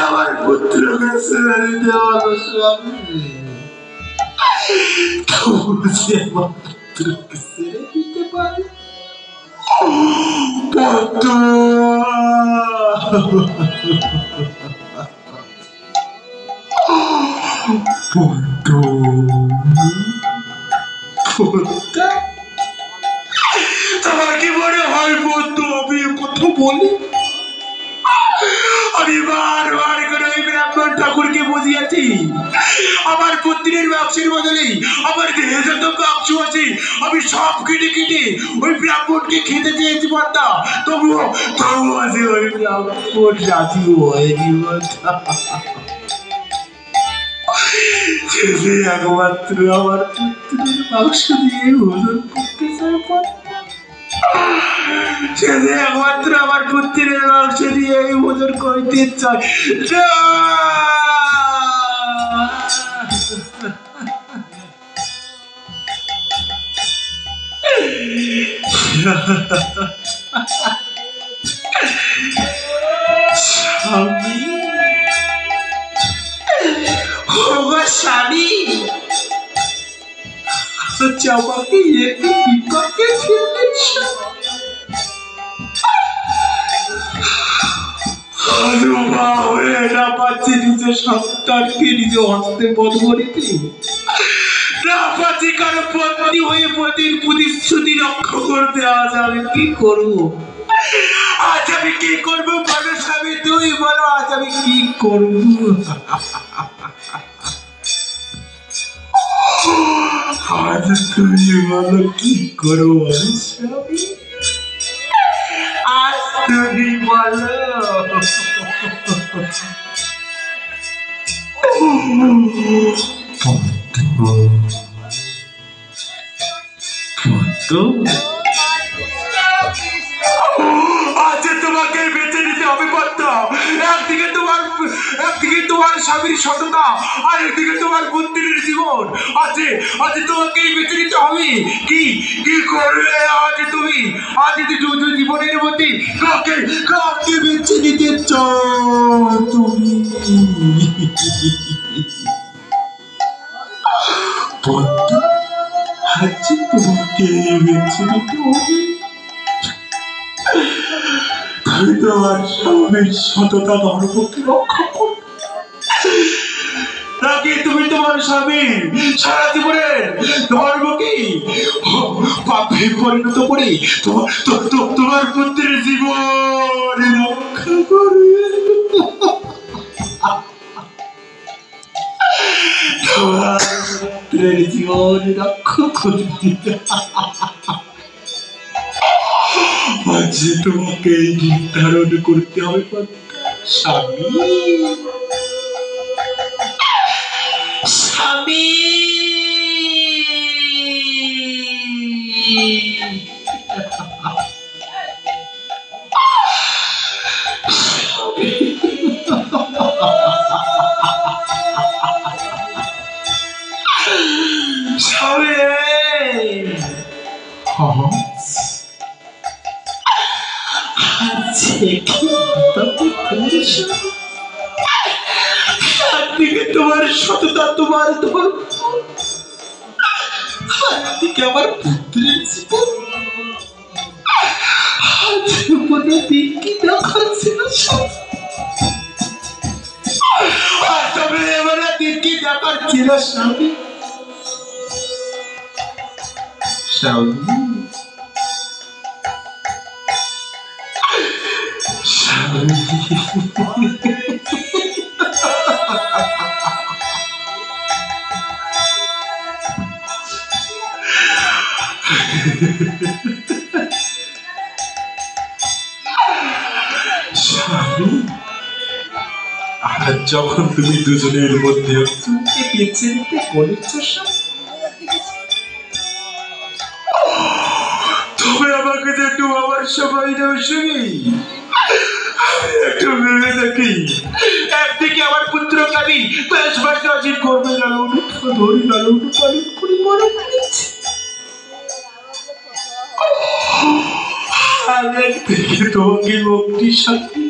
আমার পুত্রকে ছেড়ে দিতে হবে স্বামী, আমার পুত্রকে ছেড়ে দিতে পারে তোমার কি মনে হয় বন্ধু আমি কথা বলি? আমি বারবার করে ওই ব্রাহ্মণ ঠাকুরকে বুঝিয়েছি আমার পুত্রের বাক্সের বদলে আমার দেহে যত বাক্স আছে আমি সব কেটে কেটে ওই ব্রাহ্মণকে খেতে চেয়েছি বন্ধা, তবুও আছে ওই ব্রাহ্মণ রাজি হয়নি বন্ধা। একমাত্র আমার পুত্রের বাক্স দিয়ে ওজন করতে চায় বন্ধা, একমাত্র আমার পুত্রের বাক্স দিয়ে ওজন করতে চায়। স্বামী স্বামী আমাকে একটু বিপদে ফেললেন না পাচ্ছি নিজের সন্তানকে নিজে হস্তে বধ করিতে, না পাচ্ছি কারো পত্নী হয়ে পতির প্রতিশ্রুতি রক্ষা করতে। আজ আমি কি করবো? আজ আমি কি করবো বলো স্বামী, তুই বলো আজ আমি কি করবো? আজ তুমি বলো কি করবো স্বামী, আজ তুমি বলো। আজ তোমাকে বেঁচে নিতে হবে পদ্মা, একদিকে তোমার স্বামীর সততা আর একদিকে তোমার পুত্রের জীবন, আজ তোমাকে বেঁচে নিতে হবে। কি কি করবে আজ তুমি? আজ জীবনের মধ্যে কাকে কাকে বেঁচে নিতে চাও তুমি? পদ্মা আজ তোমাকে বেঁচে নিতে হবে। আমি তোমার স্বামীর সততা ধর্মকে রক্ষা করবো নাকি তুমি তোমার স্বামীর সারা জীবনের ধর্মকে পাপে পরিণত করে তোমার পুত্রের জীবন রক্ষা করবে? তোমার পুত্রের জীবন রক্ষা করবে আজ তোমাকে নির্ধারণ করতে হবে স্বামী। স্বামী তোমার সততা, তোমার আমার পুত্রের জীবন দিন কি দেখাচ্ছিল দিন কি দেখাচ্ছিল স্বামী। স্বামী আর যখন তুমি দুজনের মধ্যে বেঁচে নিতে বলেছ তবে আমাকে যে একটু আমার সময় দাও শুনি, একটু ভেবে দেখি। একদিকে আমার পুত্রকে আমি বেশ বাজির করবে লালন পালন করে বড় করেছি, আমি একদিকে তোমাকে মুক্তি সাক্ষী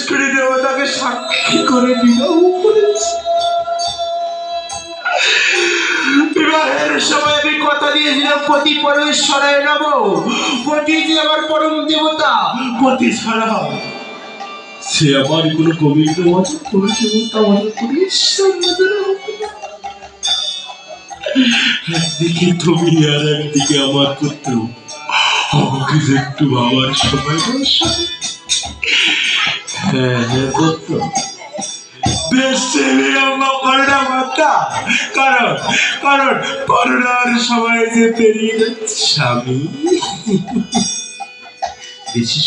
করে দেবতাকে সাক্ষী করে বিবাহ করেছি। বিবাহের সময় আমি কথা দিয়েছিলাম পতি পরমেশ্বরায় নব, পতি যে আমার পরম দেবতা, পতি ছাড়া সে আমার কোনো গোবিন্দ মজা করে দেবতা মজা করে ঈশ্বর মজা হবে। একদিকে তুমি আর একদিকে আমার পুত্র, আমাকে একটু বাবার সময় পুত্র কারণ কারণ করোনার সময় যে পেরিয়ে যাচ্ছে স্বামী, বেশি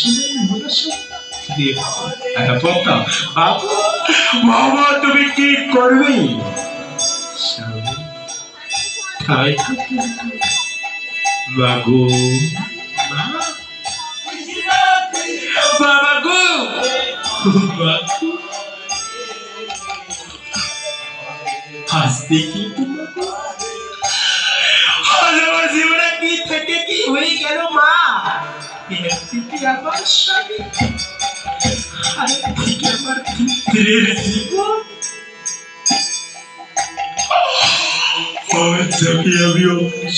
বাবা তুমি কি করবে স্বামী? মাগো বাবা গো হাসতে কি আমার জীবনে কি থেকে কি হয়ে গেল মা? আমার স্বামী আমার পুত্রের জীবন আমি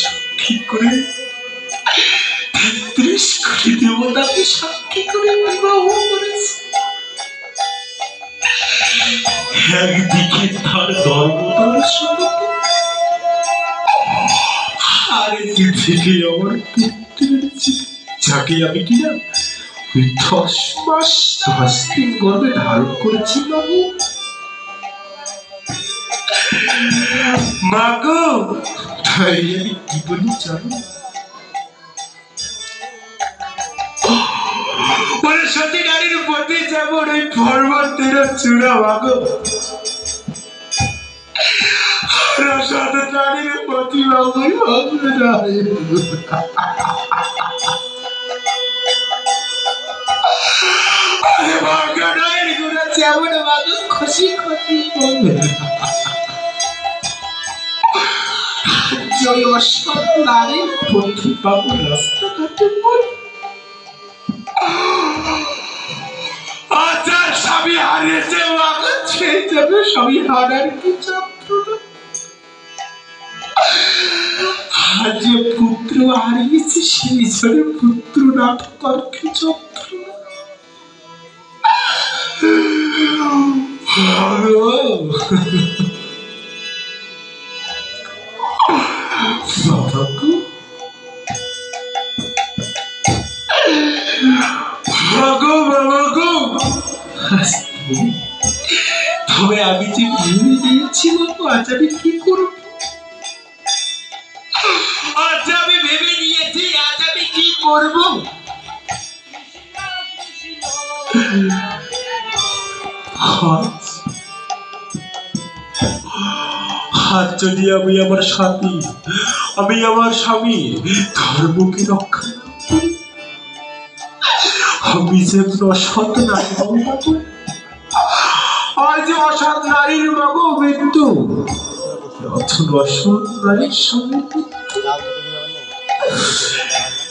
সাক্ষী করে ৩৩ কোটি দেবতাকে সাক্ষী করে বিবাহ করেছি। একদিকে তার ধর্মদর্শন, আর একদিকে আমার পুত্রের জীবন, যাকে আমি কিনা 10 মাস 10 দিন গর্ভে ধারণ করেছি। বাবু মাগো তাই আমি কি বলি জানো? সতী নারীর প্রতি যেমন ওই পর্বতের চূড়া মাগো, সতী নারীর প্রতি বাবুই হবে না। যেমন মাগো খুশি খুশি নারীর প্রতি বাবু রাস্তাঘাটে স্বামী হারিয়েছে, সেই জন্য স্বামী হারার কি যন্ত্রণা, আজ যে পুত্র হারিয়েছে সেই জন্য পুত্র না থাকার কি যন্ত্রণা। তবে আমি যে ভেবে নিয়েছি বাবু, আজ আমি কি করব? আজ আমি ভেবে নিয়েছি আজ আমি কি করব? আজ যদি আমি আমার স্বামী ধর্মকে রক্ষা না করি, আমি যে অসৎ নারী হব। আজ অসৎ নারীর মাগো মৃত্যু, অসৎ নারীর সঙ্গে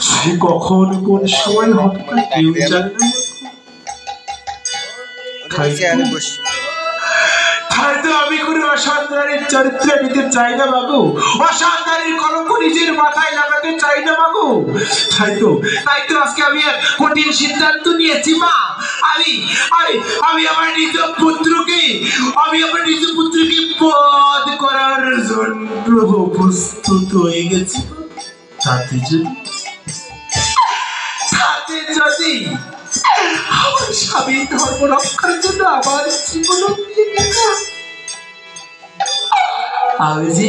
সে কখন কোন সময় হবে কেউ জানে না। আমি কোনো অসৎ নারীর চরিত্র নিতে চাই না বাবু, অসৎ নারীর কলঙ্ক নিজের মাথায় লাগাতে চাই না বাবু। তাই তো আজকে আমি এক কঠিন সিদ্ধান্ত নিয়েছি মা। আমি আমার নিজ পুত্রকে বধ করার জন্য প্রস্তুত হয়ে গেছি। তাতে যদি আমার স্বামীর ধর্ম রক্ষার জন্য আমার জীবন আমি যে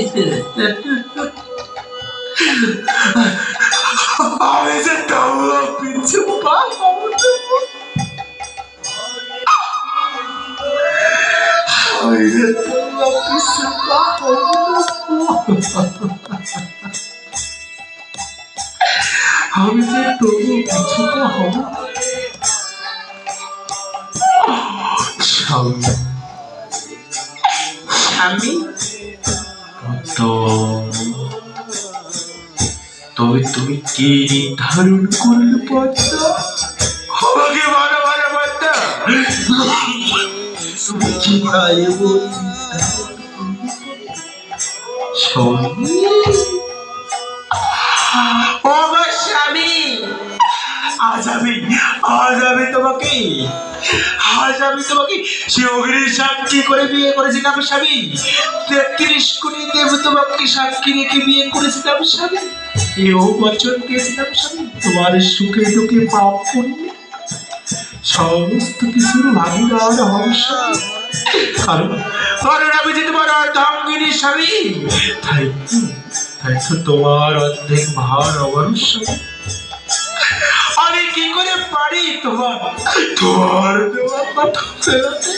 পিছু পা আমি যে তবু কিছুটা হব। আমি তবে তুমি কি নির্ধারণ করলে পদ্মা? আমাকে বলো বলো পদ্মা, তুমি কি ভাই স্বামী? আজ আমি তোমাকে সে অগ্নির সাক্ষী করে বিয়ে করেছিলাম স্বামী। 33 কোটি দেব তোমাকে সাক্ষী রেখে বিয়ে করেছিলাম স্বামী। এও বচন দিয়েছিলাম স্বামী, তোমার সুখে দুঃখে পাপ পুণ্য সমস্ত কিছুর ভাগিদার হব স্বামী। কারণ আমি যে তোমার অর্ধাঙ্গিনী স্বামী, তাই তো তোমার অর্ধেক ভার আমার স্বামী। আমি কি করে পারি তোমার কথা ফেরাতে?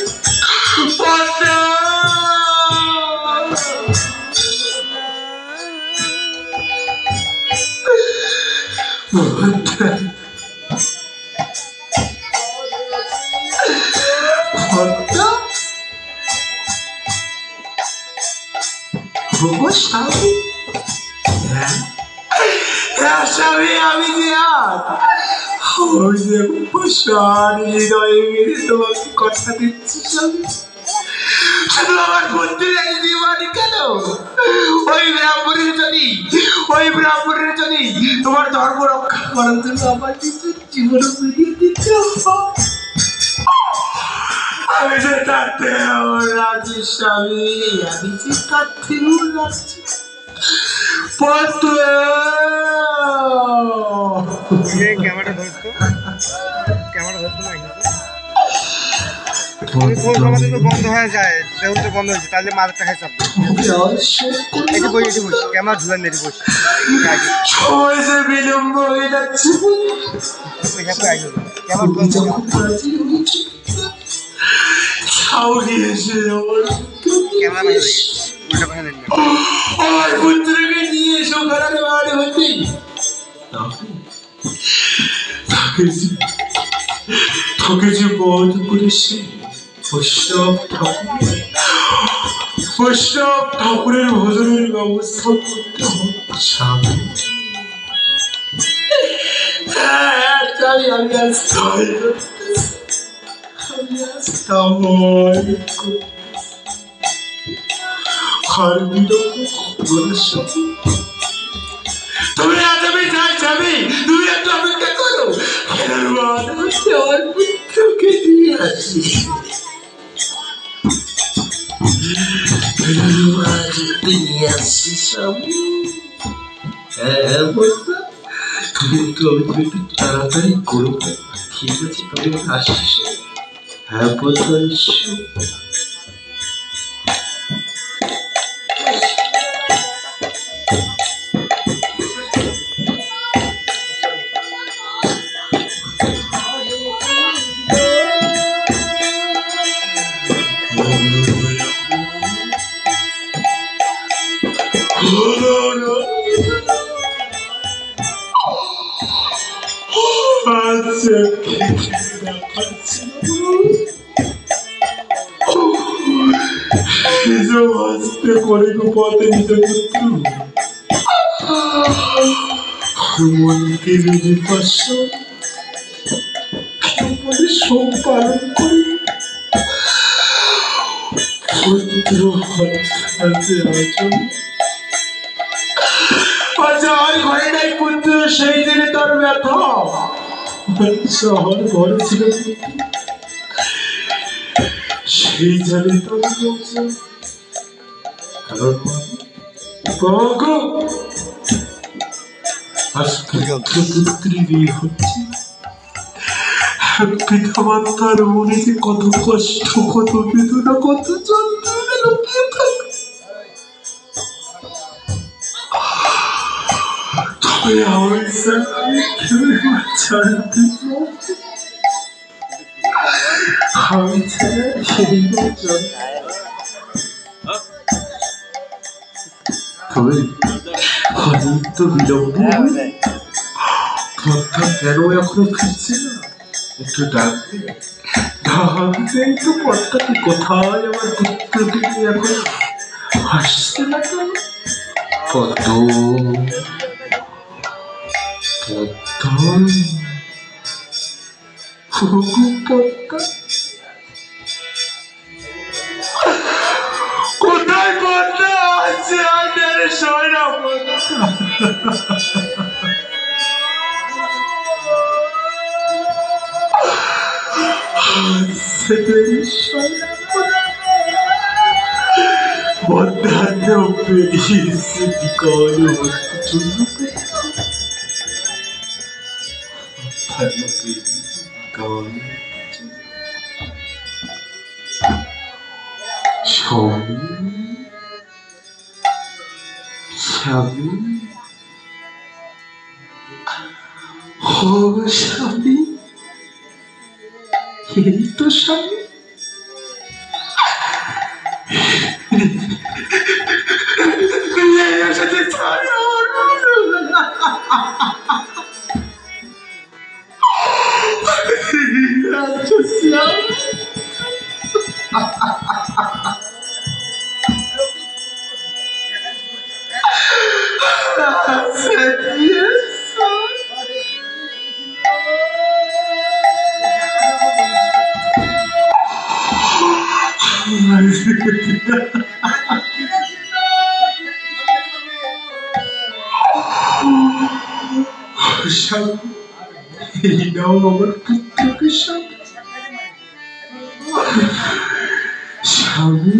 স্বামী, আমি যে হৃদয়ে মেরে তোমাকে কথা দিচ্ছি স্বামী। শুধু আমার বুদ্ধি রেখে দিবানি কেন? ওই ব্রাহ্মণের যদি তোমার ধর্ম রক্ষা করার জন্য আমার নিজের জীবন ফিরিয়ে দিতে হয়, আমি যে তাতে রাজি স্বামী, আমি যে তাতেও রাজি। ক্যামেরা ধরতো বন্ধ হয়ে যায়, দেউলতে বন্ধ হয়েছে, তাহলে মাথাটা খাই চাপ এটি বই ক্যামেরা ঝুলেন এটি বই বিলম্ব হয়ে যাচ্ছে। আমার পুত্রকে নিয়ে এসো ঘরের বাড়ি হতে। তাকে যে বধ করেছে বৈষ্ণব ঠাকুরের ভোজনের ব্যবস্থা করতে হবে। আমি তুমি আজ আমি যাই যাবি, তুমি একটু অপেক্ষা করো। আমার পুত্রকে নিয়ে আসি। নিয়ে আসছি স্বামী। তুমি একটু তাড়াতাড়ি করো, ঠিক আছে? তুমি আসিস। হ্যাঁ বলতে করে পথে নিতে পুত্র মনকে যদি শোক পালন করে পুত্র যার ঘরে নাই পুত্র, সেই দিনে তার ব্যথা শহর ঘরে ছিল, সেই জানে তার পুত্রী বিয়ে হচ্ছে। পিতা মাতার মনে যে কত কষ্ট, কত বেদনা, কত যন্ত্রণা লুকিয়ে থাকে। তবে আমার আমি তবে অনেক তো বিলম্ব, কেন এখনো ফিরছে না? একটু ডাকবে, তো পথটাকে কোথায় আমার পুত্রকে নিয়ে এখন আসছে না কেন? পদ্ম কোথায় পদ্মা আছে আন্ডারে সয়না পদ্মা পেরিয়েছে স্বামী স্বামী এই তো স্বামী আমার পুত্রকে স্বামী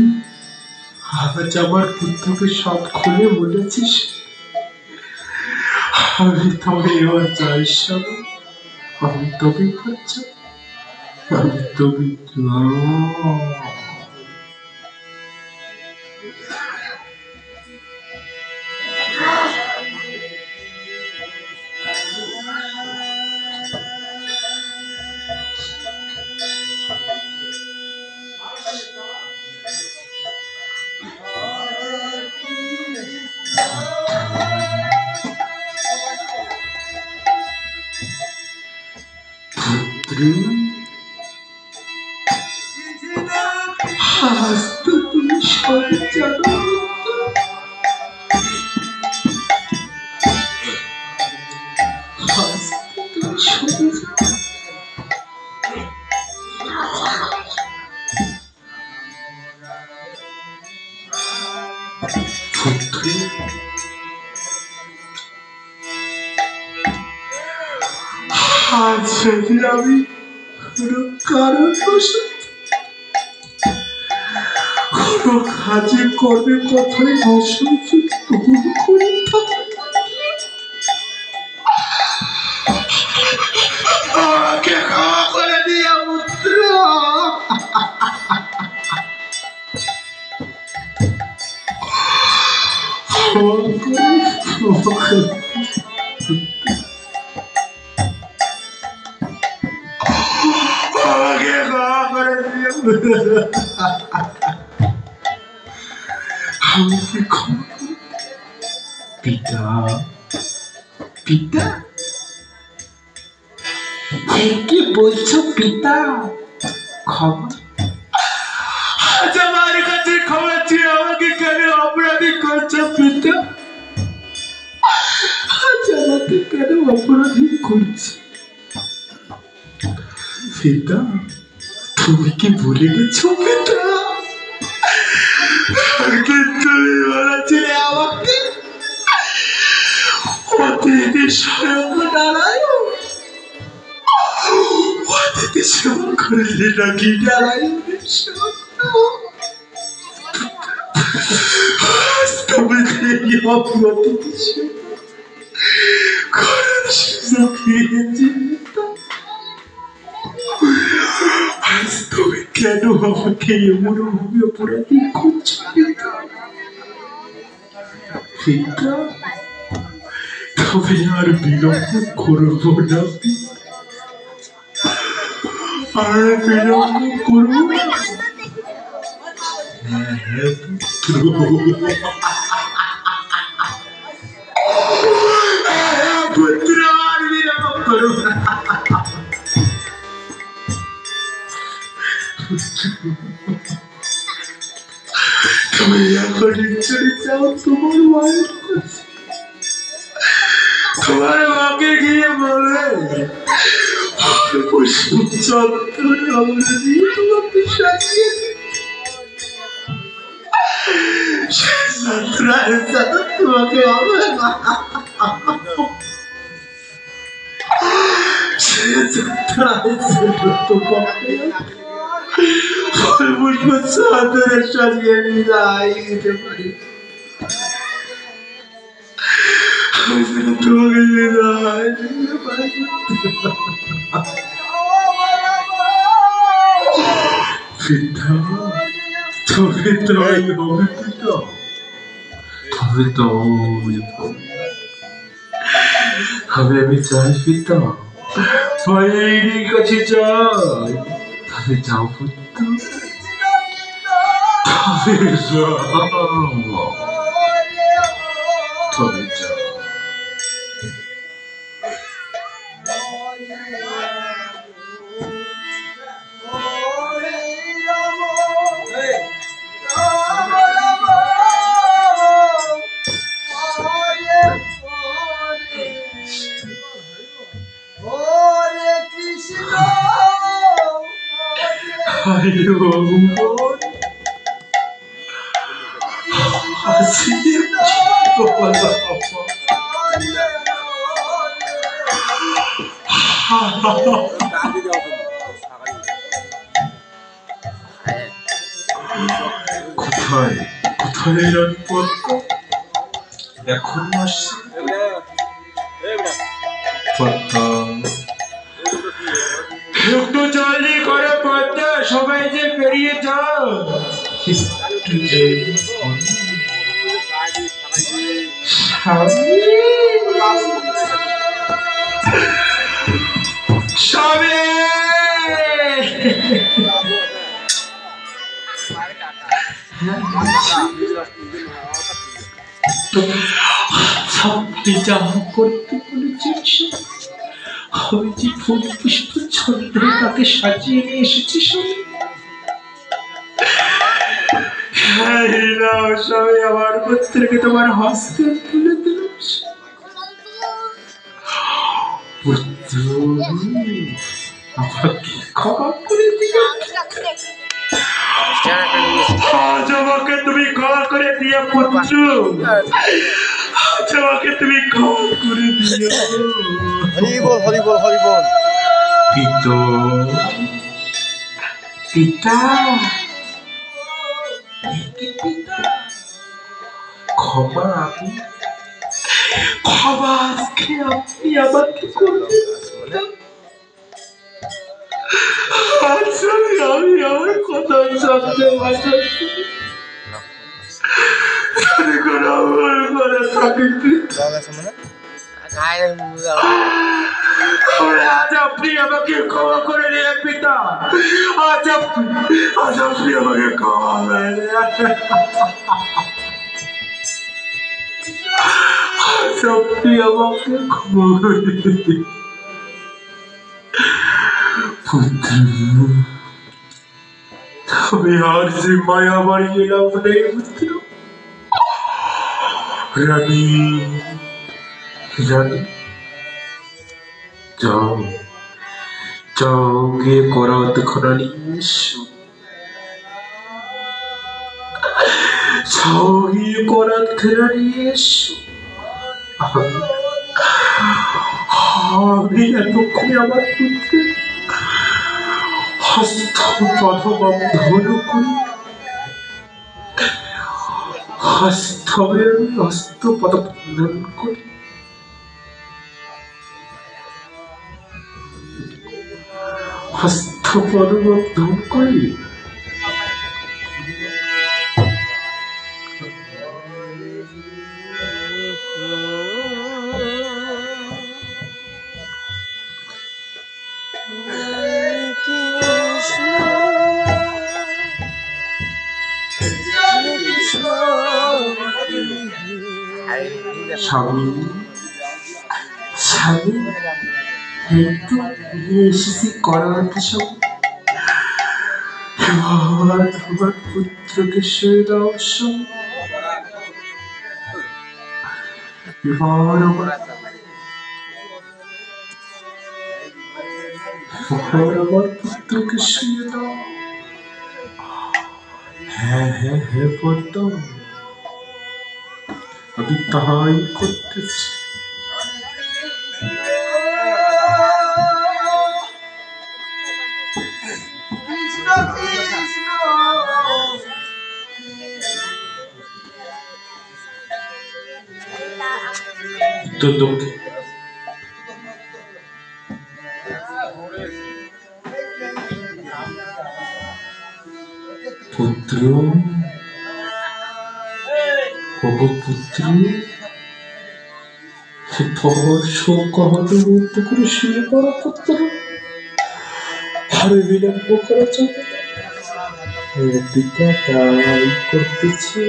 আজ আমার পুত্রকে সব খুলে বলেছিস আমি তবে এবার যাই স্বামী আমি তবে বাচ্চা আমি তবে আজ তো তুমি সব জানো আজ তো তুমি সব জানো আজ যদি আমি কারণ কোনো কাজে কর্মে কথায় অসহযোগ দূর করে আমাকে ক্ষমা করে দিয়া পুত্র পিতা পিতা কি বলছো পিতা ক্ষমা আজ আমার কাছে ক্ষমা চেয়ে আমাকে কেন অপরাধী করছো পিতা আজ আমাকে কেন অপরাধী করছো পিতা তুমি কি ভুলে গেছো পিতা তুমি বলেছিলে আমাকে অতিথি স্বয়ং নারায়ণ অতিথি সেবা করলে নাকি নারায়ণের সেবা তুমি অতিথি সেবা করার সুযোগ পেয়েছি আজ তুমি কেন আমাকে এমন ভাবে অপরাধী করছো পিতা তবে আর বিলম্ব করবো না আর বিলম্ব করবো পুত্র আর বিলম্ব করবো না তুমি এখন চলে যাও তোমার মায়ের কাছে তোমার মাকে গিয়ে বলবে চত্বর আমরা দিয়ে তোমাকে সাজিয়ে তোমাকে হবে না সে পুষ্প চাদরে সাজিয়ে বিদায় দিতে পারি তোমাকে বিদায় দিতে পারি পিতা তবে তাই হবে পিতা তবে তো আমি চাই পিতা ভাইয়ের কাছে যাই তবে যাও পুত্র তবে যাও তবে যাও কোথায় কোথায় রাজপথ এখন আসছে একটু জলদি করে পদ্মা সবাই যে পেরিয়ে যাও স্বামী আপনি যা করতে বলেছিস আমি যে ফুল পুষ্প ছন্দে তাকে সাজিয়ে নিয়ে এসেছি সবাই আমার পুত্রকে তোমার হস্তে তুলে দিল পুত্র আমাকে ক্ষমা করে দিও আজ আমাকে তুমি ক্ষমা করে দিও পুত্র আজ আমাকে তুমি ক্ষমা করে দিও হরি বল হরি বল হরি বল পিতা ক্ষমা আজকে আপনি আমাকে করবেন আচ্ছা আমি আমার কথা শব্দে ভাষাচ্ছি আজ আপনি আমাকে ক্ষমা করে নিলেন পিতা আজ আপনি আমাকে ক্ষমা করে আজ আপনি আমাকে ক্ষমা করে দিলেন পুত্র আমি আর যে মায়া বাড়ি গেলাম নেই পুত্র রানী রানী যাও যাও গিয়ে করাত খরা নিয়ে এসো যাও গিয়ে করাত খরা নিয়ে এসো আমি এতক্ষণে আমার পুত্রের হস্ত পদবন্ধন করি হস্ত পদবন্ধন করি হস্ত পদবন্ধন করি স্বামী স্বামী একটু এসেছি করার সব এবার তোমার পুত্রকে শুয়ে দাও এবার আর আমার পুত্রকে শুয়ে দাও। হ্যাঁ হ্যাঁ হ্যাঁ পদ্ম, আমি তাই করতেছি। তো তোকে পুত্র, ওগো পুত্রী, শোক হতে মুক্ত করে শুয়ে পড়ো পুত্র। আর বিলম্ব করা যাবে না, পিতা তাই করতেছে।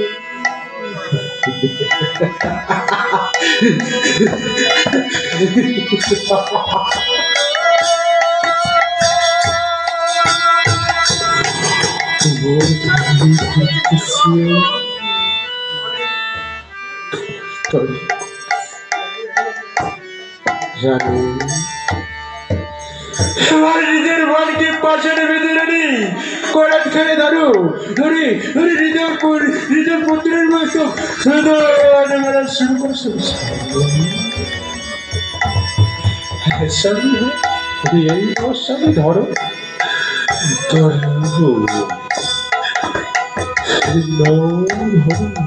রানী আমার নিজের মনকে পাশে বেঁধে রানি করাত খেয়ে ধরো ধরে ধরে নিজের পুত্রের বয়স শুরু করছো। এই ওর সাথে ধরো ধরো ধরো